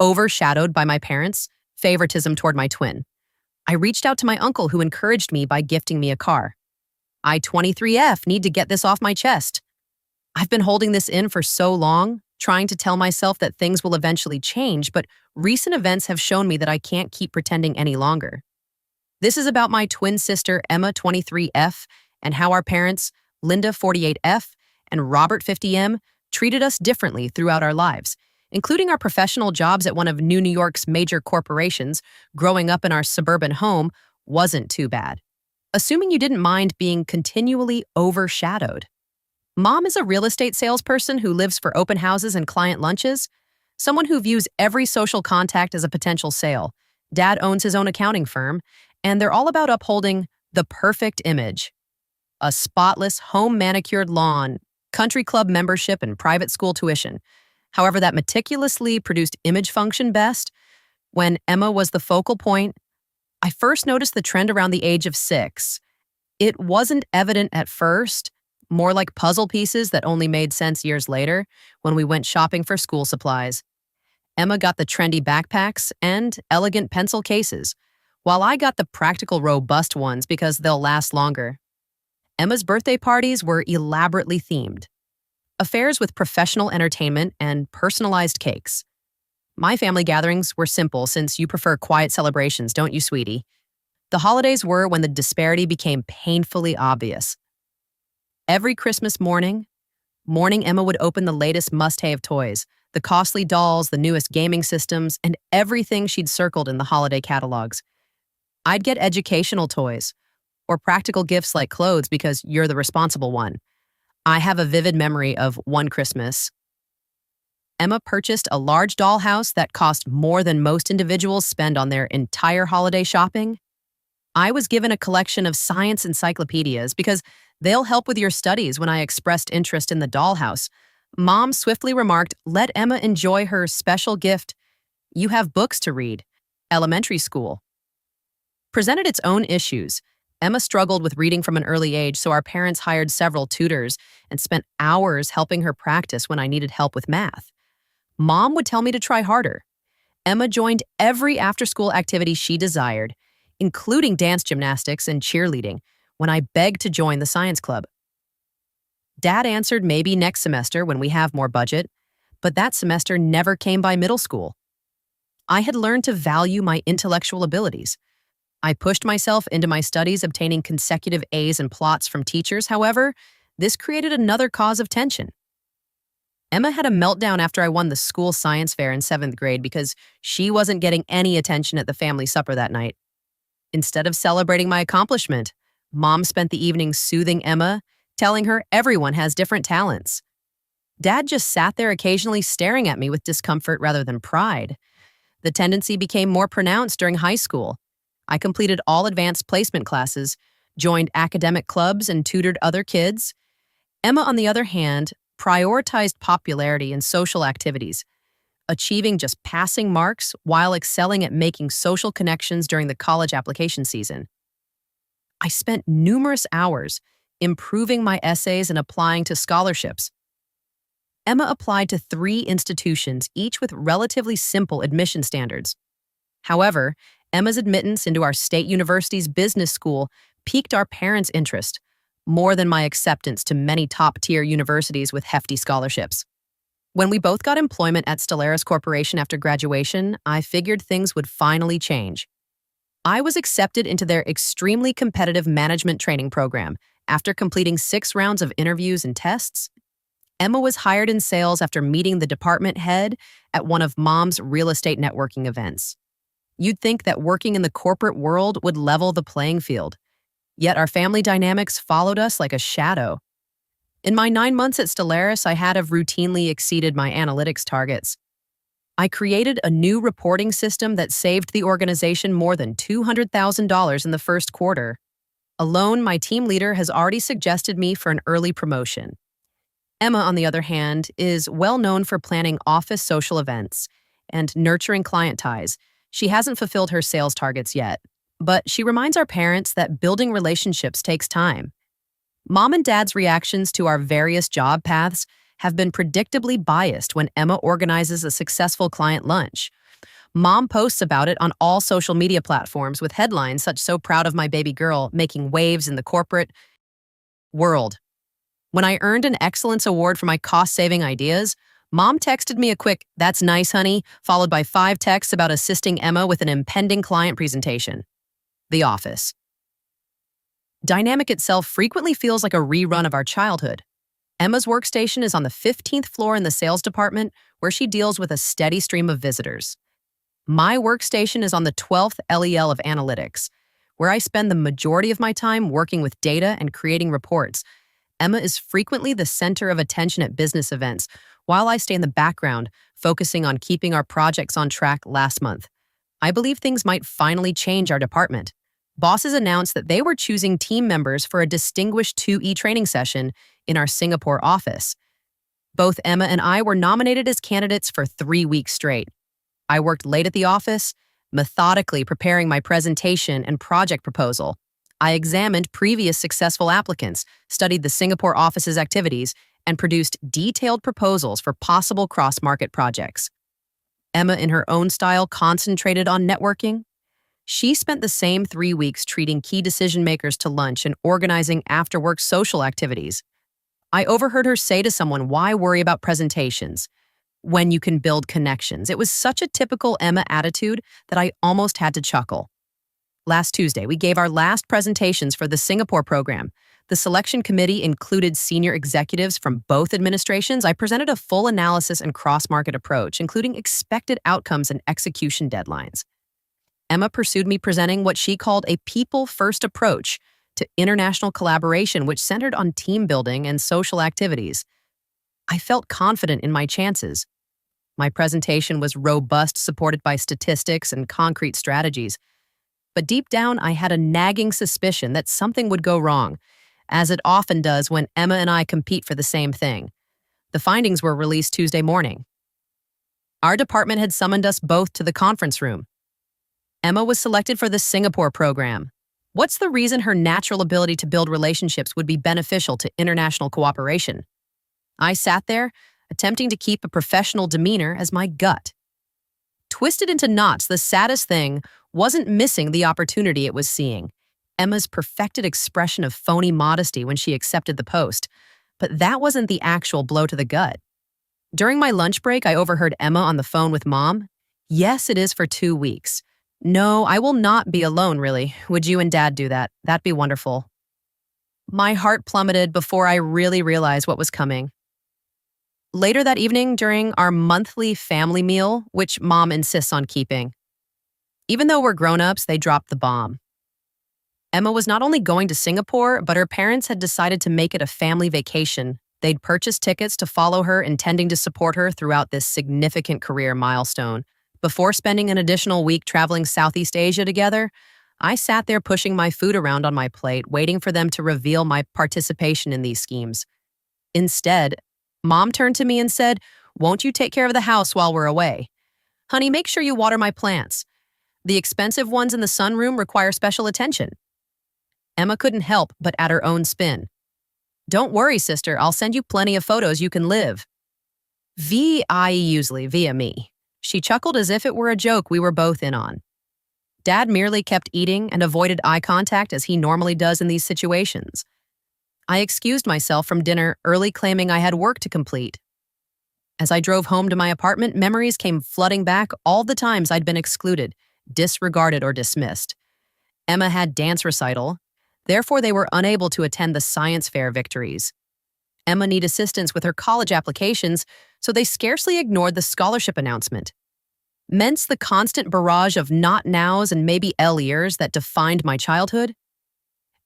overshadowed by my parents' favoritism toward my twin. I reached out to my uncle who encouraged me by gifting me a car. I 23F need to get this off my chest. I've been holding this in for so long, trying to tell myself that things will eventually change, but recent events have shown me that I can't keep pretending any longer. This is about my twin sister, Emma 23F, and how our parents, Linda 48F and Robert 50M, treated us differently throughout our lives, including our professional jobs at one of New York's major corporations. Growing up in our suburban home wasn't too bad. Assuming you didn't mind being continually overshadowed. Mom is a real estate salesperson who lives for open houses and client lunches, someone who views every social contact as a potential sale. Dad owns his own accounting firm, and they're all about upholding the perfect image. A spotless, home-manicured lawn, country club membership, and private school tuition. However, that meticulously produced image functioned best when Emma was the focal point. I first noticed the trend around the age of 6. It wasn't evident at first, more like puzzle pieces that only made sense years later when we went shopping for school supplies. Emma got the trendy backpacks and elegant pencil cases, while I got the practical, robust ones because they'll last longer. Emma's birthday parties were elaborately themed. Affairs with professional entertainment and personalized cakes. My family gatherings were simple since you prefer quiet celebrations, don't you, sweetie? The holidays were when the disparity became painfully obvious. Every Christmas morning, Emma would open the latest must-have toys, the costly dolls, the newest gaming systems, and everything she'd circled in the holiday catalogs. I'd get educational toys, or practical gifts like clothes because you're the responsible one. I have a vivid memory of one Christmas. Emma purchased a large dollhouse that cost more than most individuals spend on their entire holiday shopping. I was given a collection of science encyclopedias because they'll help with your studies. When I expressed interest in the dollhouse, Mom swiftly remarked, "Let Emma enjoy her special gift. You have books to read." Elementary school presented its own issues. Emma struggled with reading from an early age, so our parents hired several tutors and spent hours helping her practice when I needed help with math. Mom would tell me to try harder. Emma joined every after-school activity she desired, including dance gymnastics and cheerleading, when I begged to join the science club. Dad answered maybe next semester when we have more budget, but that semester never came by middle school. I had learned to value my intellectual abilities. I pushed myself into my studies, obtaining consecutive A's and plots from teachers. However, this created another cause of tension. Emma had a meltdown after I won the school science fair in 7th grade because she wasn't getting any attention at the family supper that night. Instead of celebrating my accomplishment, Mom spent the evening soothing Emma, telling her everyone has different talents. Dad just sat there occasionally staring at me with discomfort rather than pride. The tendency became more pronounced during high school. I completed all advanced placement classes, joined academic clubs, and tutored other kids. Emma, on the other hand, prioritized popularity and social activities, achieving just passing marks while excelling at making social connections during the college application season. I spent numerous hours improving my essays and applying to scholarships. Emma applied to 3 institutions, each with relatively simple admission standards. However, Emma's admittance into our state university's business school piqued our parents' interest, more than my acceptance to many top-tier universities with hefty scholarships. When we both got employment at Stellaris Corporation after graduation, I figured things would finally change. I was accepted into their extremely competitive management training program. After completing 6 rounds of interviews and tests, Emma was hired in sales after meeting the department head at one of Mom's real estate networking events. You'd think that working in the corporate world would level the playing field. Yet our family dynamics followed us like a shadow. In my 9 months at Stellaris, I had routinely exceeded my analytics targets. I created a new reporting system that saved the organization more than $200,000 in the first quarter. Alone, my team leader has already suggested me for an early promotion. Emma, on the other hand, is well known for planning office social events and nurturing client ties. She hasn't fulfilled her sales targets yet, but she reminds our parents that building relationships takes time. Mom and Dad's reactions to our various job paths have been predictably biased when Emma organizes a successful client lunch. Mom posts about it on all social media platforms with headlines such "So proud of my baby girl," making waves in the corporate world. When I earned an excellence award for my cost-saving ideas, Mom texted me a quick, "That's nice, honey," followed by 5 texts about assisting Emma with an impending client presentation. The office. Dynamic itself frequently feels like a rerun of our childhood. Emma's workstation is on the 15th floor in the sales department, where she deals with a steady stream of visitors. My workstation is on the 12th LEL of analytics, where I spend the majority of my time working with data and creating reports. Emma is frequently the center of attention at business events, while I stay in the background, focusing on keeping our projects on track last month. I believe things might finally change our department. Bosses announced that they were choosing team members for a distinguished 2E training session in our Singapore office. Both Emma and I were nominated as candidates for 3 weeks straight. I worked late at the office, methodically preparing my presentation and project proposal. I examined previous successful applicants, studied the Singapore office's activities, and produced detailed proposals for possible cross-market projects. Emma, in her own style, concentrated on networking. She spent the same 3 weeks treating key decision-makers to lunch and organizing after-work social activities. I overheard her say to someone, "Why worry about presentations when you can build connections?" It was such a typical Emma attitude that I almost had to chuckle. Last Tuesday, we gave our last presentations for the Singapore program. The selection committee included senior executives from both administrations. I presented a full analysis and cross-market approach, including expected outcomes and execution deadlines. Emma pursued me presenting what she called a people-first approach to international collaboration, which centered on team building and social activities. I felt confident in my chances. My presentation was robust, supported by statistics and concrete strategies. But deep down, I had a nagging suspicion that something would go wrong, as it often does when Emma and I compete for the same thing. The findings were released Tuesday morning. Our department had summoned us both to the conference room. Emma was selected for the Singapore program. What's the reason her natural ability to build relationships would be beneficial to international cooperation? I sat there, attempting to keep a professional demeanor as my gut. Twisted into knots, the saddest thing wasn't missing the opportunity it was seeing. Emma's perfected expression of phony modesty when she accepted the post. But that wasn't the actual blow to the gut. During my lunch break, I overheard Emma on the phone with Mom. "Yes, it is for 2 weeks. No, I will not be alone, really. Would you and Dad do that? That'd be wonderful." My heart plummeted before I really realized what was coming. Later that evening, during our monthly family meal, which Mom insists on keeping. Even though we're grown-ups, they dropped the bomb. Emma was not only going to Singapore, but her parents had decided to make it a family vacation. They'd purchased tickets to follow her, intending to support her throughout this significant career milestone. Before spending an additional week traveling Southeast Asia together, I sat there pushing my food around on my plate, waiting for them to reveal my participation in these schemes. Instead, Mom turned to me and said, "Won't you take care of the house while we're away? Honey, make sure you water my plants. The expensive ones in the sunroom require special attention." Emma couldn't help but add her own spin. "Don't worry, sister, I'll send you plenty of photos you can live." Usually via me. She chuckled as if it were a joke we were both in on. Dad merely kept eating and avoided eye contact as he normally does in these situations. I excused myself from dinner early, claiming I had work to complete. As I drove home to my apartment, memories came flooding back, all the times I'd been excluded, disregarded, or dismissed. Emma had dance recital, therefore they were unable to attend the science fair victories. Emma needed assistance with her college applications, so they scarcely ignored the scholarship announcement. Mence the constant barrage of not nows and maybe years that defined my childhood.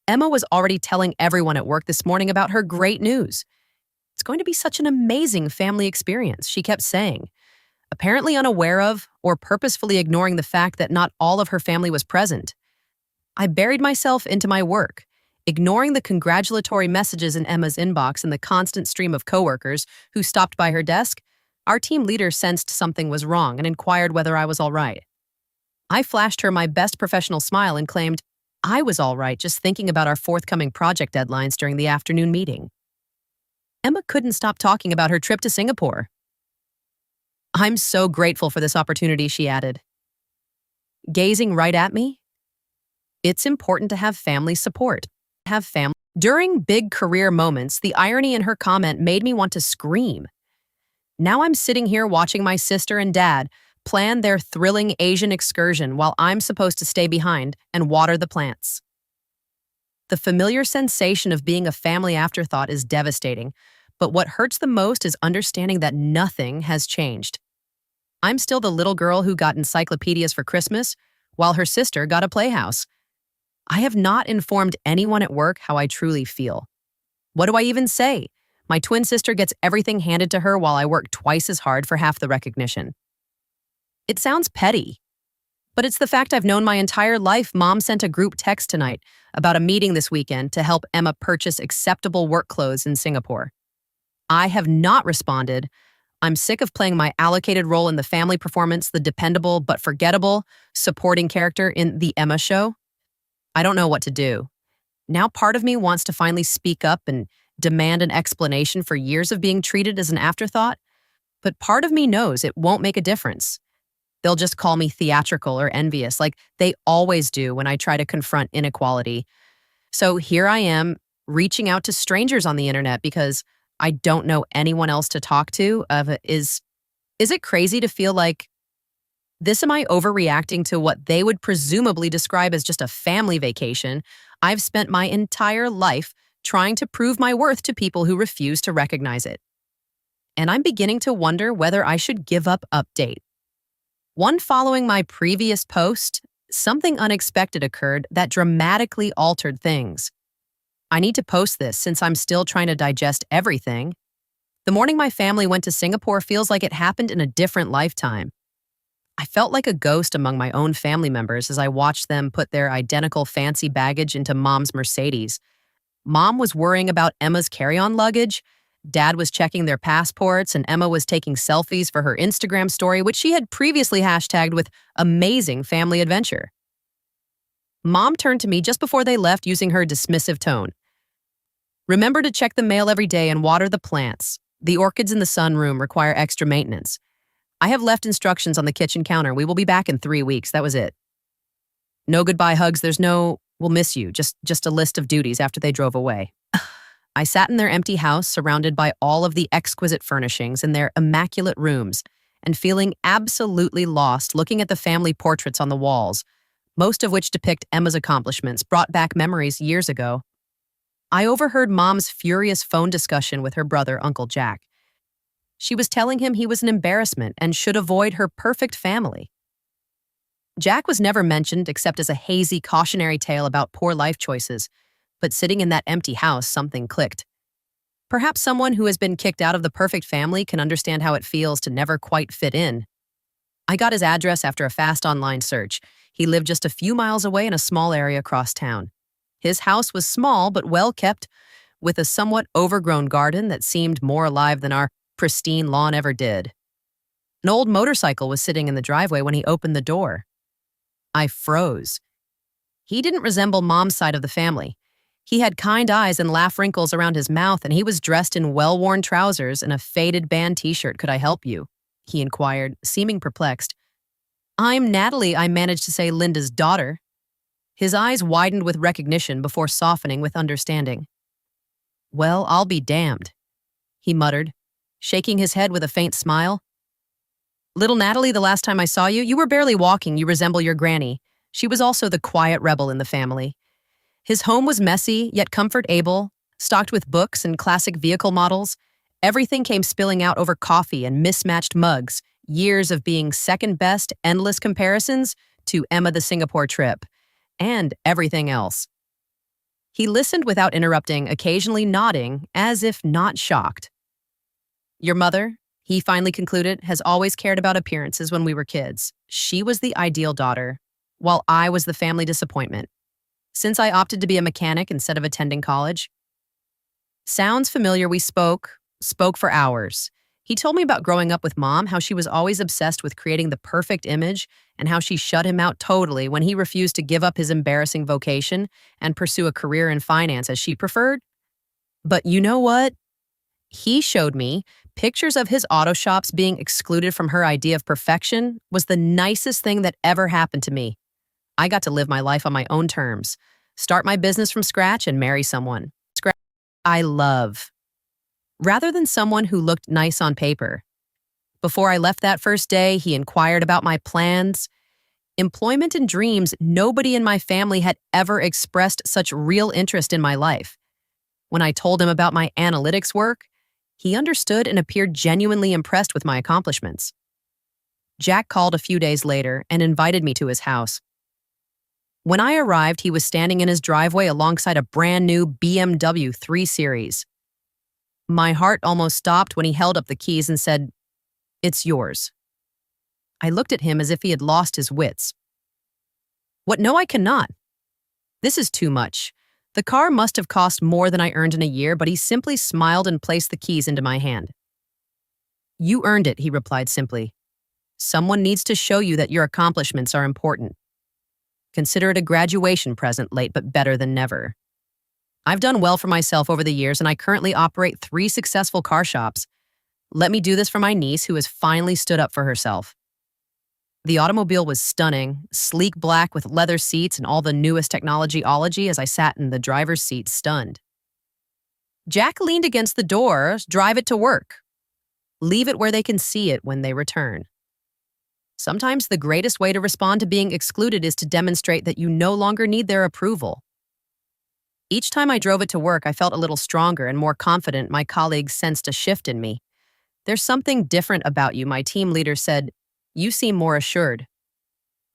Emma was already telling everyone at work this morning about her great news. "It's going to be such an amazing family experience," she kept saying, apparently unaware of or purposefully ignoring the fact that not all of her family was present. I buried myself into my work, ignoring the congratulatory messages in Emma's inbox and the constant stream of coworkers who stopped by her desk. Our team leader sensed something was wrong and inquired whether I was all right. I flashed her my best professional smile and claimed I was all right just thinking about our forthcoming project deadlines during the afternoon meeting. Emma couldn't stop talking about her trip to Singapore. "I'm so grateful for this opportunity," she added. gazing right at me. It's important to have family support. Have family. During big career moments, the irony in her comment made me want to scream. Now I'm sitting here watching my sister and dad plan their thrilling Asian excursion while I'm supposed to stay behind and water the plants. The familiar sensation of being a family afterthought is devastating, but what hurts the most is understanding that nothing has changed. I'm still the little girl who got encyclopedias for Christmas, while her sister got a playhouse. I have not informed anyone at work how I truly feel. What do I even say? My twin sister gets everything handed to her while I work twice as hard for half the recognition. It sounds petty, but it's the fact I've known my entire life. Mom sent a group text tonight about a meeting this weekend to help Emma purchase acceptable work clothes in Singapore. I have not responded. I'm sick of playing my allocated role in the family performance, the dependable but forgettable supporting character in The Emma Show. I don't know what to do. Now part of me wants to finally speak up and demand an explanation for years of being treated as an afterthought, but part of me knows it won't make a difference. They'll just call me theatrical or envious, like they always do when I try to confront inequality. So here I am, reaching out to strangers on the internet because I don't know anyone else to talk to. Is it crazy to feel like this? Am I overreacting to what they would presumably describe as just a family vacation? I've spent my entire life trying to prove my worth to people who refuse to recognize it. And I'm beginning to wonder whether I should give up update. One following my previous post, something unexpected occurred that dramatically altered things. I need to post this since I'm still trying to digest everything. The morning my family went to Singapore feels like it happened in a different lifetime. I felt like a ghost among my own family members as I watched them put their identical fancy baggage into Mom's Mercedes. Mom was worrying about Emma's carry-on luggage. Dad was checking their passports, and Emma was taking selfies for her Instagram story, which she had previously hashtagged with amazing family adventure. Mom turned to me just before they left using her dismissive tone. Remember to check the mail every day and water the plants. The orchids in the sunroom require extra maintenance. I have left instructions on the kitchen counter. We will be back in 3 weeks. That was it. No goodbye hugs. There's no, we'll miss you. Just a list of duties after they drove away. I sat in their empty house, surrounded by all of the exquisite furnishings in their immaculate rooms, and feeling absolutely lost looking at the family portraits on the walls, most of which depict Emma's accomplishments brought back memories years ago. I overheard Mom's furious phone discussion with her brother, Uncle Jack. She was telling him he was an embarrassment and should avoid her perfect family. Jack was never mentioned except as a hazy cautionary tale about poor life choices, but sitting in that empty house, something clicked. Perhaps someone who has been kicked out of the perfect family can understand how it feels to never quite fit in. I got his address after a fast online search. He lived just a few miles away in a small area across town. His house was small but well kept, with a somewhat overgrown garden that seemed more alive than our pristine lawn ever did. An old motorcycle was sitting in the driveway when he opened the door. I froze. He didn't resemble Mom's side of the family. He had kind eyes and laugh wrinkles around his mouth, and he was dressed in well-worn trousers and a faded band t-shirt. Could I help you? He inquired, seeming perplexed. I'm Natalie, I managed to say, Linda's daughter. His eyes widened with recognition before softening with understanding. Well, I'll be damned, he muttered, shaking his head with a faint smile. Little Natalie, the last time I saw you, you were barely walking. You resemble your granny. She was also the quiet rebel in the family. His home was messy, yet comfort-able, stocked with books and classic vehicle models. Everything came spilling out over coffee and mismatched mugs, years of being second best, endless comparisons to Emma the Singapore trip, and everything else. He listened without interrupting, occasionally nodding, as if not shocked. Your mother, he finally concluded, has always cared about appearances when we were kids. She was the ideal daughter, while I was the family disappointment. Since I opted to be a mechanic instead of attending college. Sounds familiar. We spoke for hours. He told me about growing up with Mom, how she was always obsessed with creating the perfect image, and how she shut him out totally when he refused to give up his embarrassing vocation and pursue a career in finance as she preferred. But you know what? He showed me pictures of his auto shops being excluded from her idea of perfection was the nicest thing that ever happened to me. I got to live my life on my own terms, start my business from scratch, and marry someone I love, rather than someone who looked nice on paper. Before I left that first day, he inquired about my plans, employment, and dreams. Nobody in my family had ever expressed such real interest in my life. When I told him about my analytics work, he understood and appeared genuinely impressed with my accomplishments. Jack called a few days later and invited me to his house. When I arrived, he was standing in his driveway alongside a brand new BMW 3 Series. My heart almost stopped when he held up the keys and said, "It's yours." I looked at him as if he had lost his wits. "What? No, I cannot. This is too much." The car must have cost more than I earned in a year, but he simply smiled and placed the keys into my hand. "You earned it," he replied simply. "Someone needs to show you that your accomplishments are important. Consider it a graduation present, late but better than never." I've done well for myself over the years, and I currently operate 3 successful car shops. Let me do this for my niece, who has finally stood up for herself. The automobile was stunning, sleek black with leather seats and all the newest technology-ology as I sat in the driver's seat, stunned. Jack leaned against the door. "Drive it to work. Leave it where they can see it when they return." Sometimes the greatest way to respond to being excluded is to demonstrate that you no longer need their approval. Each time I drove it to work, I felt a little stronger and more confident. My colleagues sensed a shift in me. "There's something different about you," my team leader said. "You seem more assured."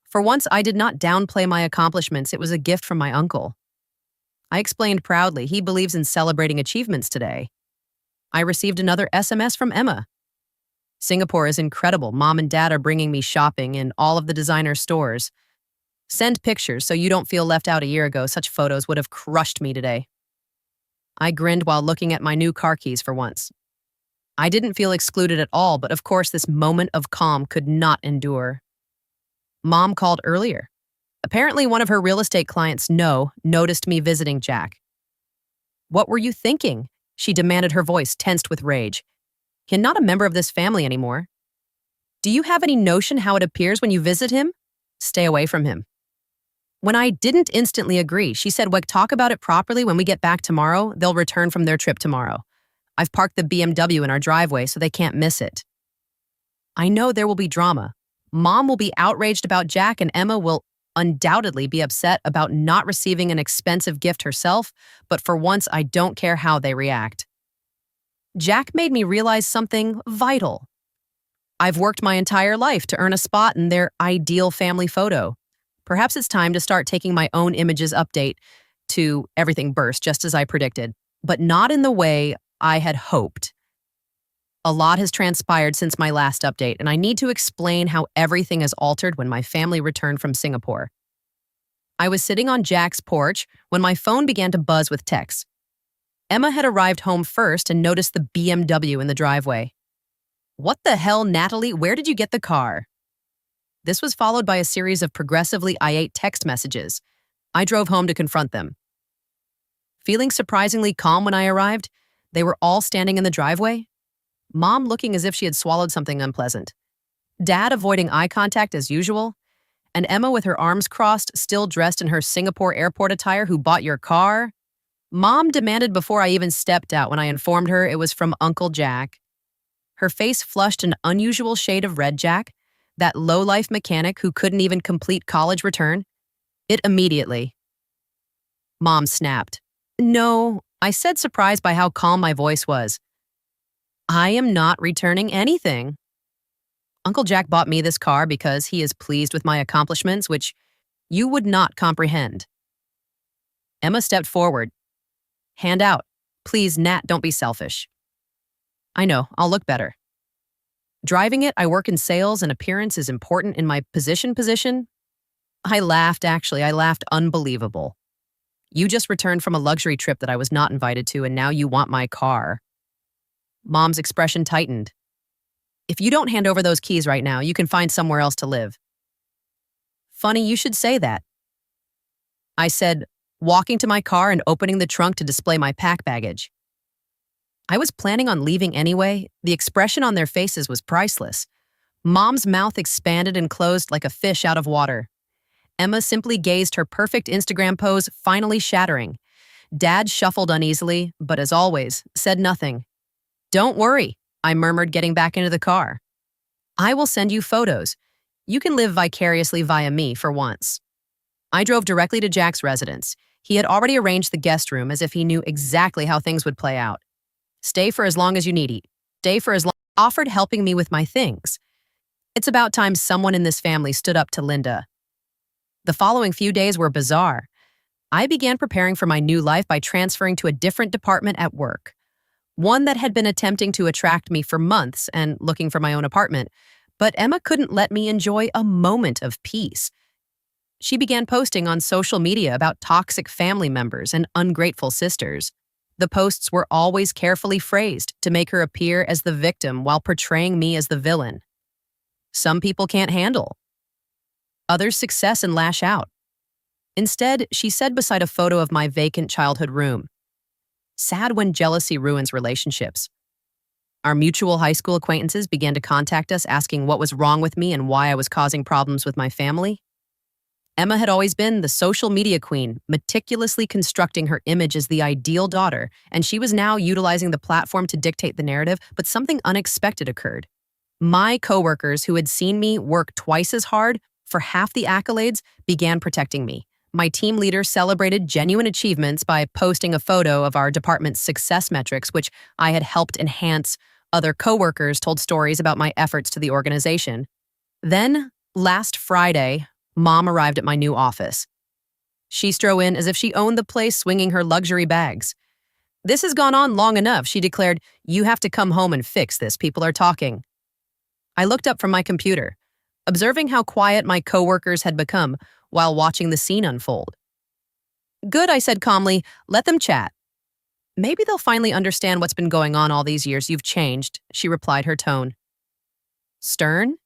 For once, I did not downplay my accomplishments. It was a gift from my uncle. I explained proudly, "He believes in celebrating achievements today." I received another SMS from Emma. "Singapore is incredible. Mom and Dad are bringing me shopping in all of the designer stores. Send pictures so you don't feel left out." A year ago, such photos would have crushed me today. I grinned while looking at my new car keys for once. I didn't feel excluded at all, but of course this moment of calm could not endure. Mom called earlier. Apparently one of her real estate clients, noticed me visiting Jack. "What were you thinking?" she demanded, her voice tensed with rage. "You're not a member of this family anymore. Do you have any notion how it appears when you visit him? Stay away from him." When I didn't instantly agree, she said, "We'll talk about it properly when we get back tomorrow. They'll return from their trip tomorrow. I've parked the BMW in our driveway so they can't miss it." I know there will be drama. Mom will be outraged about Jack, and Emma will undoubtedly be upset about not receiving an expensive gift herself, but for once I don't care how they react. Jack made me realize something vital. I've worked my entire life to earn a spot in their ideal family photo. Perhaps it's time to start taking my own images update to everything burst, just as I predicted, but not in the way I had hoped. A lot has transpired since my last update, and I need to explain how everything has altered when my family returned from Singapore. I was sitting on Jack's porch when my phone began to buzz with texts. Emma had arrived home first and noticed the BMW in the driveway. "What the hell, Natalie? Where did you get the car?" This was followed by a series of progressively irate text messages. I drove home to confront them. Feeling surprisingly calm when I arrived, they were all standing in the driveway. Mom looking as if she had swallowed something unpleasant. Dad avoiding eye contact as usual. And Emma with her arms crossed, still dressed in her Singapore airport attire. "Who bought your car?" Mom demanded before I even stepped out when I informed her it was from Uncle Jack. Her face flushed an unusual shade of red. "Jack, that low-life mechanic who couldn't even complete college return it immediately." Mom snapped. "No," I said, surprised by how calm my voice was. "I am not returning anything. Uncle Jack bought me this car because he is pleased with my accomplishments, which you would not comprehend." Emma stepped forward. "Hand out. Please, Nat, don't be selfish." "I know, I'll look better. Driving it, I work in sales and appearance is important in my position. I laughed, actually. I laughed unbelievable. "You just returned from a luxury trip that I was not invited to, and now you want my car." Mom's expression tightened. "If you don't hand over those keys right now, you can find somewhere else to live." "Funny you should say that," I said, walking to my car and opening the trunk to display my pack baggage. I was planning on leaving anyway. The expression on their faces was priceless. Mom's mouth expanded and closed like a fish out of water. Emma simply gazed, her perfect Instagram pose finally shattering. Dad shuffled uneasily, but as always, said nothing. "Don't worry," I murmured, getting back into the car. "I will send you photos. You can live vicariously via me for once." I drove directly to Jack's residence. He had already arranged the guest room as if he knew exactly how things would play out. "Stay for as long as you need. Stay for as long," offered, helping me with my things. It's about time someone in this family stood up to Linda. The following few days were bizarre. I began preparing for my new life by transferring to a different department at work, one that had been attempting to attract me for months and looking for my own apartment, but Emma couldn't let me enjoy a moment of peace. She began posting on social media about toxic family members and ungrateful sisters. The posts were always carefully phrased to make her appear as the victim while portraying me as the villain. Some people can't handle others' success and lash out. Instead, she said beside a photo of my vacant childhood room, "Sad when jealousy ruins relationships." Our mutual high school acquaintances began to contact us asking what was wrong with me and why I was causing problems with my family. Emma had always been the social media queen, meticulously constructing her image as the ideal daughter, and she was now utilizing the platform to dictate the narrative, but something unexpected occurred. My coworkers, who had seen me work twice as hard for half the accolades, began protecting me. My team leader celebrated genuine achievements by posting a photo of our department's success metrics, which I had helped enhance. Other coworkers told stories about my efforts to the organization. Then, last Friday, Mom arrived at my new office. She strode in as if she owned the place, swinging her luxury bags. "This has gone on long enough," she declared. "You have to come home and fix this. People are talking." I looked up from my computer, observing how quiet my coworkers had become while watching the scene unfold. "Good," I said calmly. "Let them chat. Maybe they'll finally understand what's been going on all these years. You've changed," she replied, her tone stern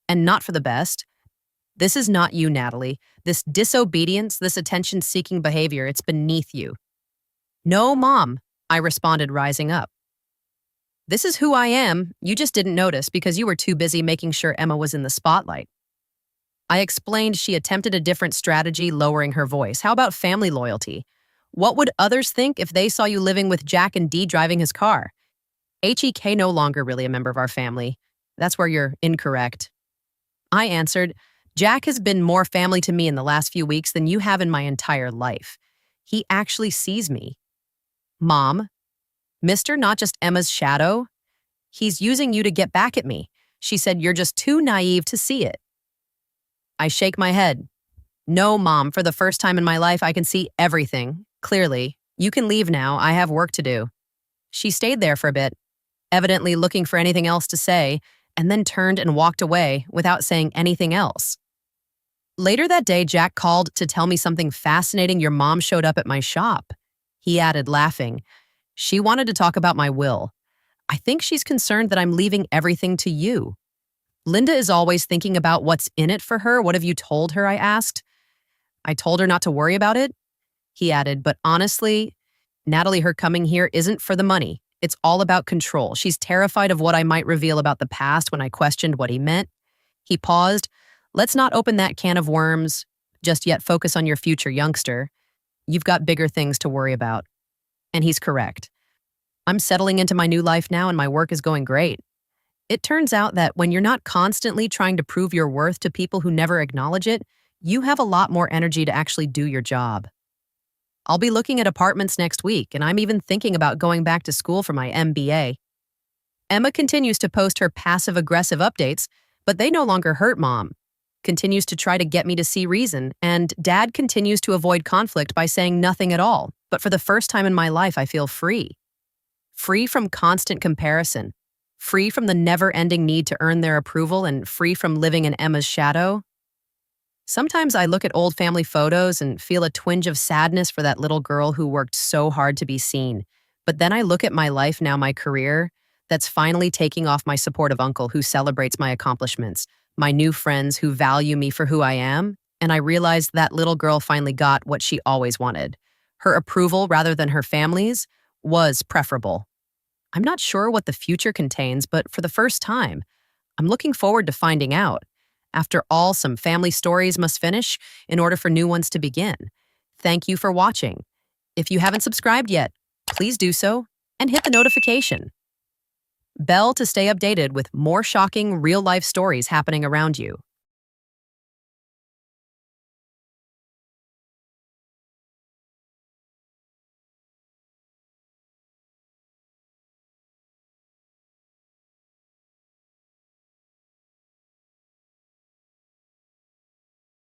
and not for the best. "This is not you, Natalie. This disobedience, this attention-seeking behavior, it's beneath you." "No, Mom," I responded, rising up. "This is who I am. You just didn't notice because you were too busy making sure Emma was in the spotlight." I explained. She attempted a different strategy, lowering her voice. "How about family loyalty? What would others think if they saw you living with Jack and Dee driving his car? HEK no longer really a member of our family. That's where you're incorrect." I answered, "Jack has been more family to me in the last few weeks than you have in my entire life. He actually sees me." "Mom, Mr. not just Emma's shadow. He's using you to get back at me." She said, "You're just too naive to see it." I shake my head. "No, Mom, for the first time in my life, I can see everything, clearly. You can leave now. I have work to do." She stayed there for a bit, evidently looking for anything else to say, and then turned and walked away without saying anything else. Later that day, Jack called to tell me something fascinating. "Your mom showed up at my shop," he added, laughing. "She wanted to talk about my will. I think she's concerned that I'm leaving everything to you." "Linda is always thinking about what's in it for her. What have you told her?" I asked. "I told her not to worry about it," he added. "But honestly, Natalie, her coming here isn't for the money. It's all about control. She's terrified of what I might reveal about the past." When I questioned what he meant, he paused. "Let's not open that can of worms just yet. Focus on your future, youngster. You've got bigger things to worry about." And he's correct. I'm settling into my new life now and my work is going great. It turns out that when you're not constantly trying to prove your worth to people who never acknowledge it, you have a lot more energy to actually do your job. I'll be looking at apartments next week, and I'm even thinking about going back to school for my MBA. Emma continues to post her passive-aggressive updates, but they no longer hurt Mom. Continues to try to get me to see reason, and Dad continues to avoid conflict by saying nothing at all. But for the first time in my life, I feel free. Free from constant comparison. Free from the never-ending need to earn their approval, and free from living in Emma's shadow. Sometimes I look at old family photos and feel a twinge of sadness for that little girl who worked so hard to be seen. But then I look at my life now, my career, that's finally taking off, my supportive uncle who celebrates my accomplishments, my new friends who value me for who I am, and I realized that little girl finally got what she always wanted. Her approval, rather than her family's, was preferable. I'm not sure what the future contains, but for the first time, I'm looking forward to finding out. After all, some family stories must finish in order for new ones to begin. Thank you for watching. If you haven't subscribed yet, please do so and hit the notification bell to stay updated with more shocking real-life stories happening around you.